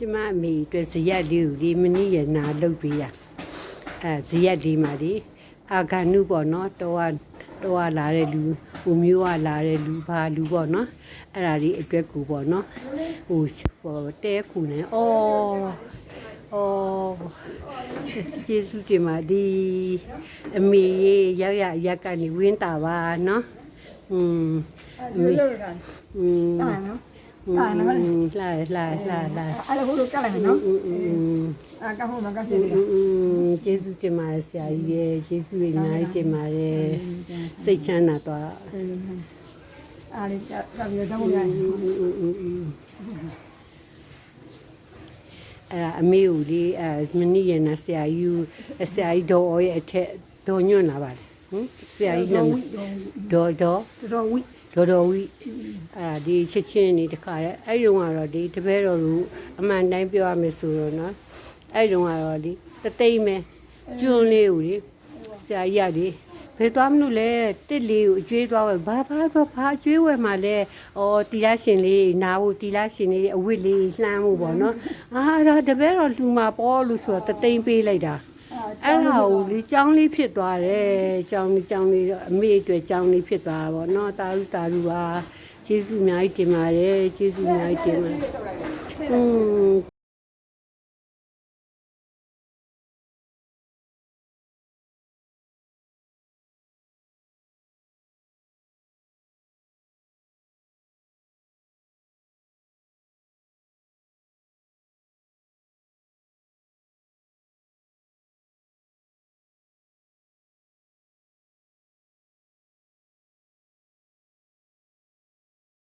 ကျမအမေအတွက်ဇရက်လေးကိုဒီမနည်းရနာလုပ်ပေးတာဇရက်လေးမှာဒီအာဂန်နုပေါ့နော်တော့လာတဲ့လူဟိုမျိုးကလာတဲ့လူဘာလူပေါ့နော်အဲ့ဒါလေးအတွက်ကိုပေါ့နော်ဟိုတဲခုနေကျေးဇူးတင်ပါဒီအမေရောက်ကနေဝင်းတာပါနော်အမေတာနော်တာနော်လာအဲ့လိုဟိုလိုကလိုက်မယ်နော်ကဟိုမှာကစီလေးကျေးဇူးတင်ပါတယ်ဆရာကြီးရဲ့ကျေးဇူးအများကြီးတင်ပါတယ်စိတ်ချမ်းသာတော့အားလေးကြောက်ရတော့ရတယ်အမေကိုလေမနည်းရနာဆရာကြီးတော်ရဲ့အထက်တော်ညွန့်လာပါတယ်ဆရာကြီးနာမည်တော်ဝိဒီချက်ချင်းနေတခါရဲအဲ့တုန်းကတော့ဒီတပည့်တော်တို့အမှန်တိုင်းပြောရမယ်ဆိုတော့နော်အဲ့တုန်းကတော့ဒီတသိမ့်မဲကျွန်းလေးကိုလေဆရာကြီးကဒီဘယ်သွားမလို့လဲတစ်လေးကိုအကျွေးသွားဝယ်ဘာအကျွေးဝယ်မှလဲတီလာရှင်လေးနားဖို့တီလာရှင်လေးအဝတ်လေးလှမ်းဖို့ပေါ့နော်ဒါတပည့်တော်လူမှာပေါ်လို့ဆိုတော့တသိမ့်ပေးလိုက်တာအဲ့ဟာကိုလေကြောင်းလေးဖြစ်သွားတယ်ကြောင်းလေးတော့အမေအတွက်ကြောင်းလေးဖြစ်သွားတာပေါ့နော်တာရုပါကျေးဇူးအများကြီးတင်ပါတယ်ကျေးဇူးအများကြီးတင်ပါတယ်